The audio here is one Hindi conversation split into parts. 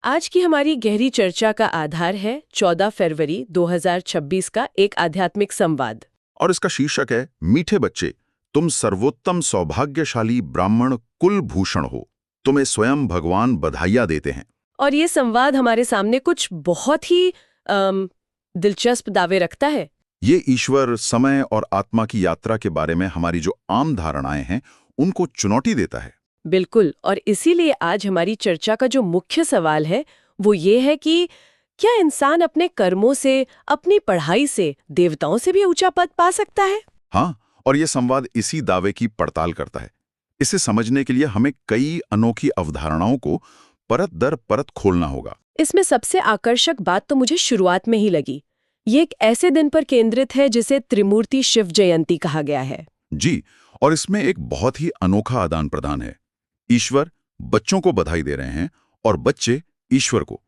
आज की हमारी गहरी चर्चा का आधार है 14 फरवरी 2026 का एक आध्यात्मिक संवाद। और इसका शीर्षक है मीठे बच्चे, तुम सर्वोत्तम सौभाग्यशाली ब्राह्मण कुलभूषण हो, तुम्हें स्वयं भगवान बधाइयां देते हैं। और ये संवाद हमारे सामने कुछ बहुत ही दिलचस्प दावे रखता है। ये ईश्वर, समय और आत्मा की यात्रा के बारे में हमारी जो आम धारणाएं हैं उनको चुनौती देता है। बिल्कुल, और इसीलिए आज हमारी चर्चा का जो मुख्य सवाल है वो ये है कि क्या इंसान अपने कर्मों से, अपनी पढ़ाई से देवताओं से भी ऊंचा पद पा सकता है? हाँ, और ये संवाद इसी दावे की पड़ताल करता है। इसे समझने के लिए हमें कई अनोखी अवधारणाओं को परत दर परत खोलना होगा। इसमें सबसे आकर्षक बात तो मुझे शुरुआत में ही लगी। ये एक ऐसे दिन पर केंद्रित है जिसे त्रिमूर्ति शिव जयंती कहा गया है। जी, और इसमें एक बहुत ही अनोखा आदान प्रदान है। ईश्वर बच्चों को बधाई दे रहे हैं और बच्चे ईश्वर को।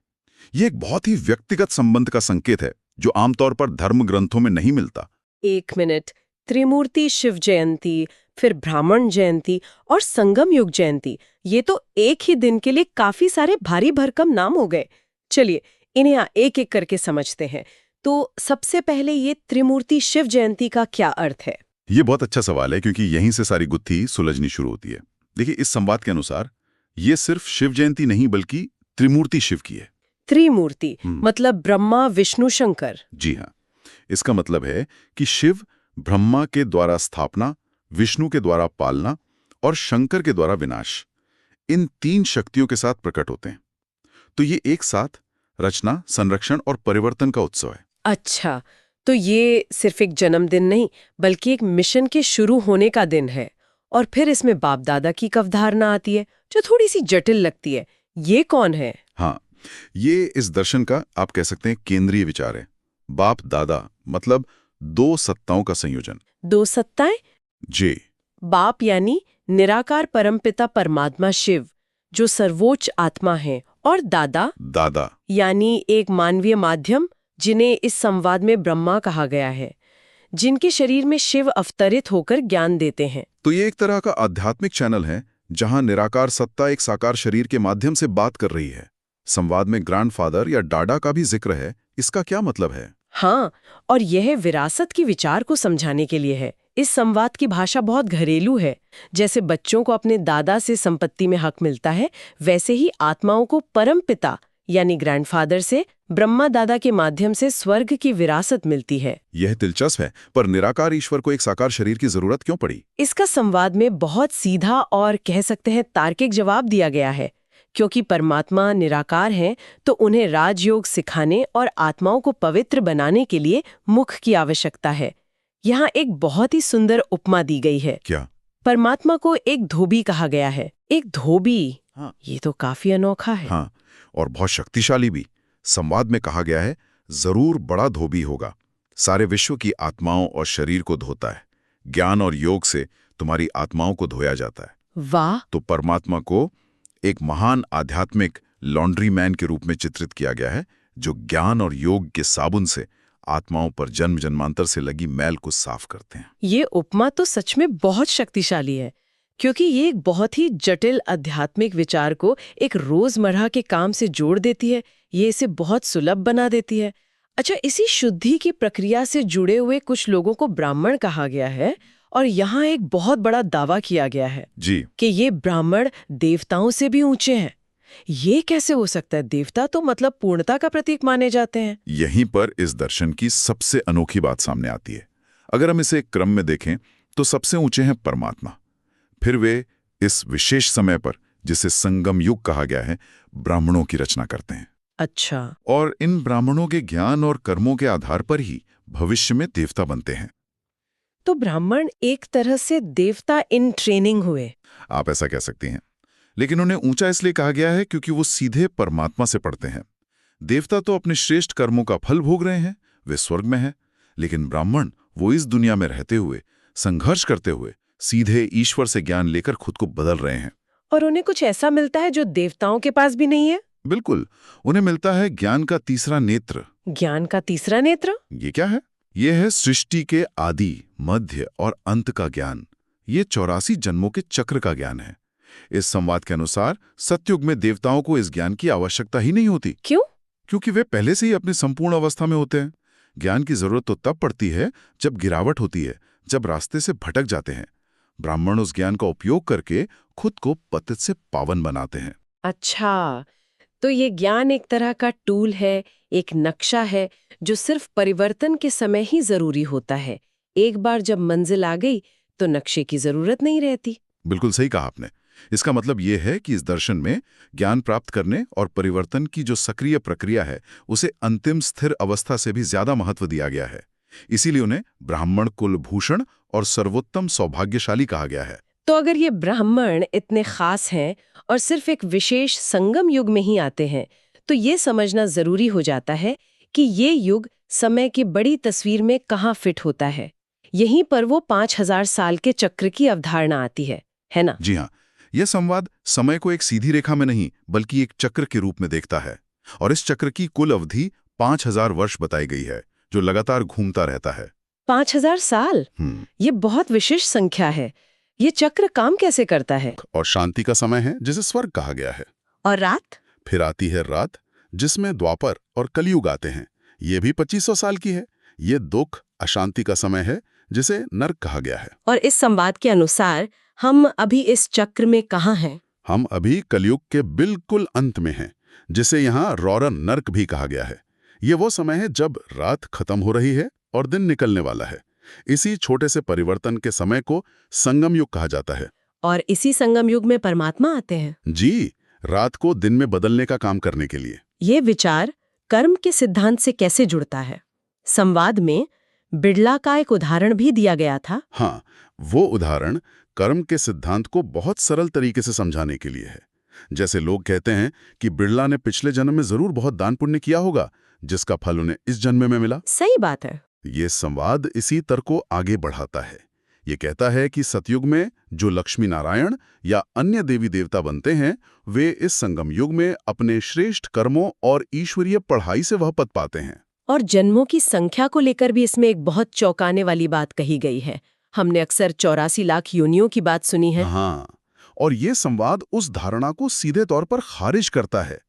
ये एक बहुत ही व्यक्तिगत संबंध का संकेत है जो आमतौर पर धर्म ग्रंथों में नहीं मिलता। एक मिनट, त्रिमूर्ति शिव जयंती, फिर ब्राह्मण जयंती और संगम युग जयंती, ये तो एक ही दिन के लिए काफी सारे भारी भरकम नाम हो गए। चलिए इन्हें एक एक करके समझते हैं। तो सबसे पहले ये त्रिमूर्ति शिव जयंती का क्या अर्थ है? ये बहुत अच्छा सवाल है क्योंकि यहीं से सारी गुत्थी सुलझनी शुरू होती है। देखिए, इस संवाद के अनुसार ये सिर्फ शिव जयंती नहीं बल्कि त्रिमूर्ति शिव की है। त्रिमूर्ति मतलब ब्रह्मा, विष्णु, शंकर। जी हाँ, इसका मतलब है कि शिव ब्रह्मा के द्वारा स्थापना, विष्णु के द्वारा पालना और शंकर के द्वारा विनाश, इन तीन शक्तियों के साथ प्रकट होते हैं। तो ये एक साथ रचना, संरक्षण और परिवर्तन का उत्सव है। अच्छा, तो ये सिर्फ एक जन्मदिन नहीं बल्कि एक मिशन के शुरू होने का दिन है। और फिर इसमें बाप दादा की अवधारणा आती है जो थोड़ी सी जटिल लगती है। ये कौन है? हाँ, ये इस दर्शन का आप कह सकते हैं केंद्रीय विचार है। बाप दादा मतलब दो सत्ताओं का संयोजन। दो सत्ताएं? जी। बाप यानी निराकार परमपिता परमात्मा शिव जो सर्वोच्च आत्मा है, और दादा दादा यानी एक मानवीय माध्यम जिन्हें इस संवाद में ब्रह्मा कहा गया है, जिनके शरीर में शिव अवतरित होकर ज्ञान देते हैं। तो ये एक तरह का आध्यात्मिक चैनल है जहां निराकार सत्ता एक साकार शरीर के माध्यम से बात कर रही है। संवाद में ग्रैंडफादर या डाडा का भी जिक्र है। इसका क्या मतलब है? हाँ, और यह विरासत की विचार को समझाने के लिए है। इस संवाद की भाषा बहुत घरेलू है। जैसे बच्चों को अपने दादा से संपत्ति में हक मिलता है, वैसे ही आत्माओं को परम पिता यानी ग्रैंडफादर से ब्रह्मा दादा के माध्यम से स्वर्ग की विरासत मिलती है। यह दिलचस्प है, पर निराकार ईश्वर को एक साकार शरीर की जरूरत क्यों पड़ी? इसका संवाद में बहुत सीधा और कह सकते हैं तार्किक जवाब दिया गया है। क्योंकि परमात्मा निराकार हैं, तो उन्हें राजयोग सिखाने और आत्माओं को पवित्र बनाने के लिए मुख की आवश्यकता है। यहाँ एक बहुत ही सुंदर उपमा दी गई है। क्या? परमात्मा को एक धोबी कहा गया है। एक धोबी? हाँ। ये तो काफी अनोखा है। हाँ, और बहुत शक्तिशाली भी। संवाद में कहा गया है, जरूर बड़ा धोबी होगा, सारे विश्व की आत्माओं और शरीर को धोता है। ज्ञान और योग से तुम्हारी आत्माओं को धोया जाता है। वाह! तो परमात्मा को एक महान आध्यात्मिक लॉन्ड्री मैन के रूप में चित्रित किया गया है जो ज्ञान और योग के साबुन से आत्माओं पर जन्म जन्मांतर से लगी मैल को साफ करते हैं। ये उपमा तो सच में बहुत शक्तिशाली है, क्योंकि ये एक बहुत ही जटिल आध्यात्मिक विचार को एक रोजमर्रा के काम से जोड़ देती है। ये इसे बहुत सुलभ बना देती है। अच्छा, इसी शुद्धि की प्रक्रिया से जुड़े हुए कुछ लोगों को ब्राह्मण कहा गया है, और यहाँ एक बहुत बड़ा दावा किया गया है जी, कि ये ब्राह्मण देवताओं से भी ऊंचे हैं। ये कैसे हो सकता है? देवता तो मतलब पूर्णता का प्रतीक माने जाते हैं। यहीं पर इस दर्शन की सबसे अनोखी बात सामने आती है। अगर हम इसे एक क्रम में देखें तो सबसे ऊंचे हैं परमात्मा, फिर वे इस विशेष समय पर, जिसे संगम युग कहा गया है, ब्राह्मणों की रचना करते हैं। अच्छा। और इन ब्राह्मणों के ज्ञान और कर्मों के आधार पर ही भविष्य में देवता बनते हैं। तो ब्राह्मण एक तरह से देवता इन ट्रेनिंग हुए। आप ऐसा कह सकती हैं, लेकिन उन्हें ऊंचा इसलिए कहा गया है क्योंकि वो सीधे परमात्मा से पढ़ते हैं। देवता तो अपने श्रेष्ठ कर्मों का फल भोग रहे हैं, वे स्वर्ग में हैं, लेकिन ब्राह्मण वो इस दुनिया में रहते हुए, संघर्ष करते हुए, सीधे ईश्वर से ज्ञान लेकर खुद को बदल रहे हैं। और उन्हें कुछ ऐसा मिलता है जो देवताओं के पास भी नहीं है। बिल्कुल, उन्हें मिलता है ज्ञान का तीसरा नेत्र। ज्ञान का तीसरा नेत्र? ये क्या है? ये है सृष्टि के आदि, मध्य और अंत का ज्ञान। ये 84 जन्मों के चक्र का ज्ञान है। इस संवाद के अनुसार सतयुग में देवताओं को इस ज्ञान की आवश्यकता ही नहीं होती, क्यों? क्योंकि वे पहले से ही अपनी संपूर्ण अवस्था में होते हैं। ज्ञान की जरूरत तो तब पड़ती है जब गिरावट होती है, जब रास्ते से भटक जाते हैं। ब्राह्मण उस ज्ञान का उपयोग करके खुद को पतित से पावन बनाते हैं। अच्छा, तो ये ज्ञान एक तरह का टूल है, एक नक्शा है जो सिर्फ परिवर्तन के समय ही जरूरी होता है। एक बार जब मंजिल आ गई तो नक्शे की जरूरत नहीं रहती। बिल्कुल सही कहा आपने। इसका मतलब ये है कि इस दर्शन में ज्ञान प्राप्त करने और परिवर्तन की जो सक्रिय प्रक्रिया है उसे अंतिम स्थिर अवस्था से भी ज्यादा महत्व दिया गया है। इसीलिए उन्हें ब्राह्मण कुलभूषण और सर्वोत्तम सौभाग्यशाली कहा गया है। तो अगर ये ब्राह्मण इतने खास हैं और सिर्फ एक विशेष संगम युग में ही आते हैं, तो ये समझना जरूरी हो जाता है कि ये युग समय की बड़ी तस्वीर में कहाँ फिट होता है। यहीं पर वो 5000 साल के चक्र की अवधारणा आती है ना? जी हाँ, यह संवाद समय को एक सीधी रेखा में नहीं बल्कि एक चक्र के रूप में देखता है, और इस चक्र की कुल अवधि 5000 वर्ष बताई गई है, जो लगातार घूमता रहता है। 5000 साल? ये बहुत विशिष्ट संख्या है। ये चक्र काम कैसे करता है? और शांति का समय है जिसे स्वर्ग कहा गया है। और रात? फिर आती है रात, जिसमें द्वापर और कलयुग आते हैं। ये भी 2500 साल की है। ये दुख अशांति का समय है जिसे नरक कहा गया है। और इस संवाद के अनुसार हम अभी इस चक्र में कहाँ हैं? हम अभी कलयुग के बिल्कुल अंत में हैं, जिसे यहाँ रौरन नरक भी कहा गया है। ये वो समय है जब रात खत्म हो रही है और दिन निकलने वाला है। इसी छोटे से परिवर्तन के समय को संगम युग कहा जाता है। और इसी संगम युग में परमात्मा आते हैं? जी, रात को दिन में बदलने का काम करने के लिए। ये विचार कर्म के सिद्धांत से कैसे जुड़ता है? संवाद में बिड़ला का एक उदाहरण भी दिया गया था। हाँ, वो उदाहरण कर्म के सिद्धांत को बहुत सरल तरीके से समझाने के लिए है। जैसे लोग कहते हैं कि बिड़ला ने पिछले जन्म में जरूर बहुत दान पुण्य किया होगा, जिसका फल उन्हें इस जन्म में मिला। सही बात है। ये संवाद इसी तर्क को आगे बढ़ाता है। ये कहता है कि सतयुग में जो लक्ष्मी नारायण या अन्य देवी देवता बनते हैं, वे इस संगम युग में अपने श्रेष्ठ कर्मों और ईश्वरीय पढ़ाई से वह पद पाते हैं। और जन्मों की संख्या को लेकर भी इसमें एक बहुत चौंकाने वाली बात कही गई है। हमने अक्सर 84 लाख योनियों की बात सुनी है। हाँ, और ये संवाद उस धारणा को सीधे तौर पर खारिज करता है।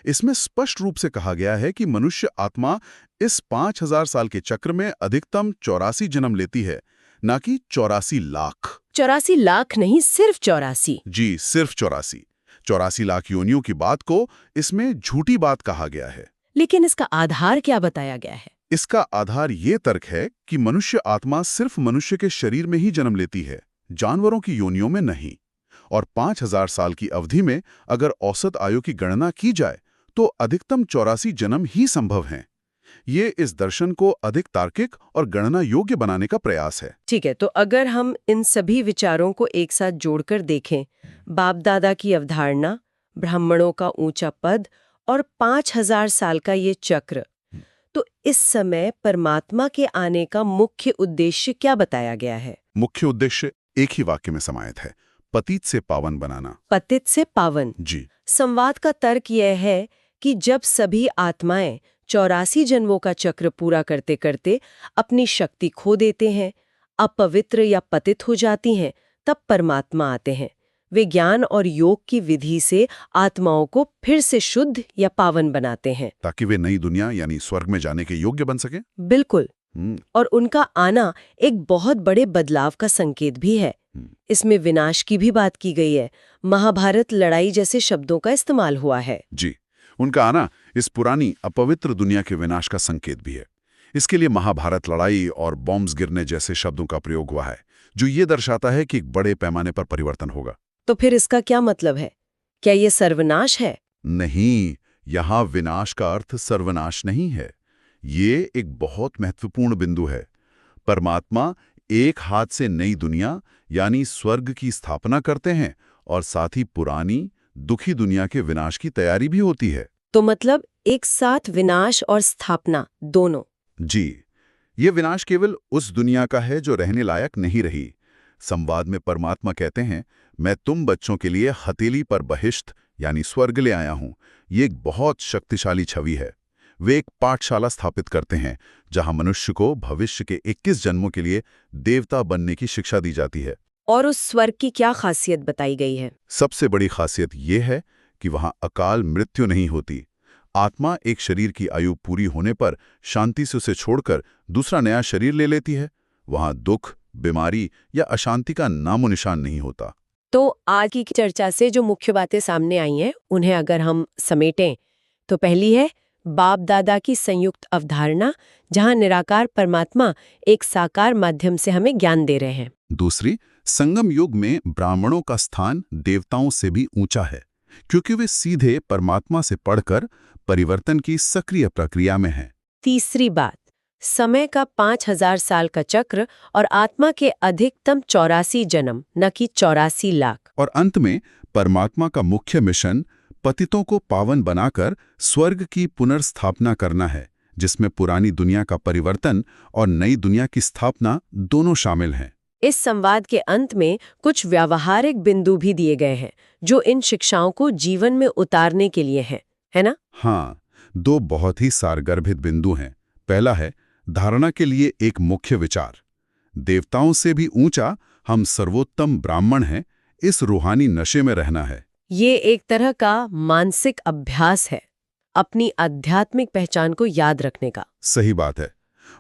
इसमें स्पष्ट रूप से कहा गया है कि मनुष्य आत्मा इस 5000 साल के चक्र में अधिकतम 84 जन्म लेती है, ना कि 84 लाख। 84 लाख नहीं, सिर्फ 84। जी, सिर्फ 84। 84 लाख योनियों की बात को इसमें झूठी बात कहा गया है। लेकिन इसका आधार क्या बताया गया है? इसका आधार ये तर्क है कि मनुष्य आत्मा सिर्फ मनुष्य के शरीर में ही जन्म लेती है, जानवरों की योनियों में नहीं। और 5000 साल की अवधि में अगर औसत आयु की गणना की जाए तो अधिकतम 84 जन्म ही संभव हैं। ये इस दर्शन को अधिक तार्किक और गणना योग्य बनाने का प्रयास है। ठीक है, तो अगर हम इन सभी विचारों को एक साथ जोड़कर देखें, बाप दादा की अवधारणा, ब्राह्मणों का ऊंचा पद और 5000 साल का ये चक्र, तो इस समय परमात्मा के आने का मुख्य उद्देश्य क्या बताया गया है? मुख्य उद्देश्य एक ही वाक्य में समाहित है, पतित से पावन बनाना। पतित से पावन। जी। संवाद का तर्क यह है कि जब सभी आत्माएं 84 जन्मों का चक्र पूरा करते करते अपनी शक्ति खो देते हैं, अपवित्र या पतित हो जाती हैं, तब परमात्मा आते हैं। वे ज्ञान और योग की विधि से आत्माओं को फिर से शुद्ध या पावन बनाते हैं, ताकि वे नई दुनिया यानी स्वर्ग में जाने के योग्य बन सके। बिल्कुल। और उनका आना एक बहुत बड़े बदलाव का संकेत भी है। इसमें विनाश की भी बात की गई है। महाभारत लड़ाई जैसे शब्दों का इस्तेमाल हुआ है। जी, उनका आना इस पुरानी अपवित्र दुनिया के विनाश का संकेत भी है। इसके लिए महाभारत लड़ाई और बॉम्ब्स गिरने जैसे शब्दों का प्रयोग हुआ है, जो ये दर्शाता है कि एक बड़े पैमाने पर परिवर्तन होगा। तो फिर इसका क्या मतलब है? क्या ये सर्वनाश है? नहीं, यहाँ विनाश का अर्थ सर्वनाश नहीं है। ये एक बहुत महत्वपूर्ण बिंदु है। परमात्मा एक हाथ से नई दुनिया यानी स्वर्ग की स्थापना करते हैं और साथ ही पुरानी दुखी दुनिया के विनाश की तैयारी भी होती है। तो मतलब एक साथ विनाश और स्थापना दोनों? जी, ये विनाश केवल उस दुनिया का है जो रहने लायक नहीं रही। संवाद में परमात्मा कहते हैं, मैं तुम बच्चों के लिए हथेली पर बहिष्ठ यानी स्वर्ग ले आया हूं। ये एक बहुत शक्तिशाली छवि है। वे एक पाठशाला स्थापित करते हैं जहां मनुष्य को भविष्य के 21 जन्मों के लिए देवता बनने की शिक्षा दी जाती है। और उस स्वर्ग की क्या खासियत बताई गई है? सबसे बड़ी खासियत ये है कि वहां अकाल मृत्यु नहीं होती। आत्मा एक शरीर की आयु पूरी होने पर शांति से उसे छोड़कर दूसरा नया शरीर ले लेती है। वहां दुख, बीमारी या अशांति का नामो निशान नहीं होता। तो आज की चर्चा से जो मुख्य बातें सामने आई हैं, उन्हें अगर हम समेटें, तो पहली है बाप दादा की संयुक्त अवधारणा, जहां निराकार परमात्मा एक साकार माध्यम से हमें ज्ञान दे रहे हैं। दूसरी, संगम युग में ब्राह्मणों का स्थान देवताओं से भी ऊंचा है, क्योंकि वे सीधे परमात्मा से पढ़कर परिवर्तन की सक्रिय प्रक्रिया में हैं। तीसरी बात, समय का 5000 साल का चक्र और आत्मा के अधिकतम 84 जन्म, न कि 84 लाख। और अंत में परमात्मा का मुख्य मिशन पतितों को पावन बनाकर स्वर्ग की पुनर्स्थापना करना है, जिसमें पुरानी दुनिया का परिवर्तन और नई दुनिया की स्थापना दोनों शामिल हैं। इस संवाद के अंत में कुछ व्यावहारिक बिंदु भी दिए गए हैं, जो इन शिक्षाओं को जीवन में उतारने के लिए हैं, है ना? हाँ, दो बहुत ही सारगर्भित बिंदु हैं। पहला है धारणा के लिए एक मुख्य विचार, देवताओं से भी ऊंचा हम सर्वोत्तम ब्राह्मण हैं, इस रूहानी नशे में रहना है। ये एक तरह का मानसिक अभ्यास है, अपनी आध्यात्मिक पहचान को याद रखने का। सही बात है।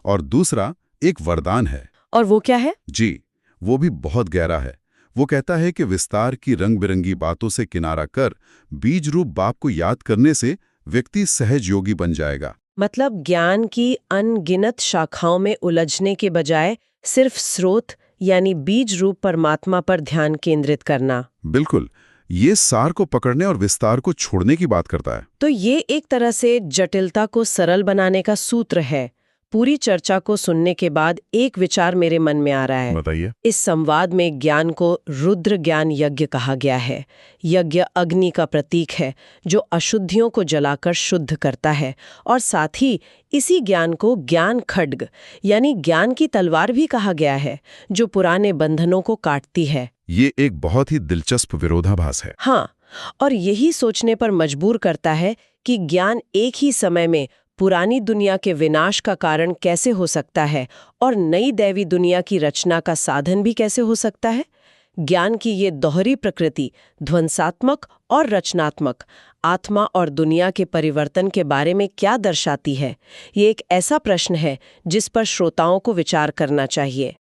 और दूसरा एक वरदान है। और वो क्या है? जी, वो भी बहुत गहरा है। वो कहता है कि विस्तार की रंग बिरंगी बातों से किनारा कर बीज रूप बाप को याद करने से व्यक्ति सहज योगी बन जाएगा। मतलब ज्ञान की अनगिनत शाखाओं में उलझने के बजाय सिर्फ स्रोत यानी बीज रूप परमात्मा पर ध्यान केंद्रित करना। बिल्कुल, ये सार को पकड़ने और विस्तार को छोड़ने की बात करता है। तो ये एक तरह से जटिलता को सरल बनाने का सूत्र है। पूरी चर्चा को सुनने के बाद एक विचार मेरे मन में आ रहा है। बताइए। इस संवाद में ज्ञान को रुद्र ज्ञान यज्ञ कहा गया है। यज्ञ अग्नि का प्रतीक है, जो अशुद्धियों को जलाकर शुद्ध करता है, और साथ ही इसी ज्ञान को ज्ञान खड्ग यानी ज्ञान की तलवार भी कहा गया है, जो पुराने बंधनों को काटती है। ये एक बहुत ही दिलचस्प विरोधाभास है। हाँ, और यही सोचने पर मजबूर करता है कि ज्ञान एक ही समय में पुरानी दुनिया के विनाश का कारण कैसे हो सकता है और नई दैवी दुनिया की रचना का साधन भी कैसे हो सकता है। ज्ञान की ये दोहरी प्रकृति, ध्वंसात्मक और रचनात्मक, आत्मा और दुनिया के परिवर्तन के बारे में क्या दर्शाती है? ये एक ऐसा प्रश्न है जिस पर श्रोताओं को विचार करना चाहिए।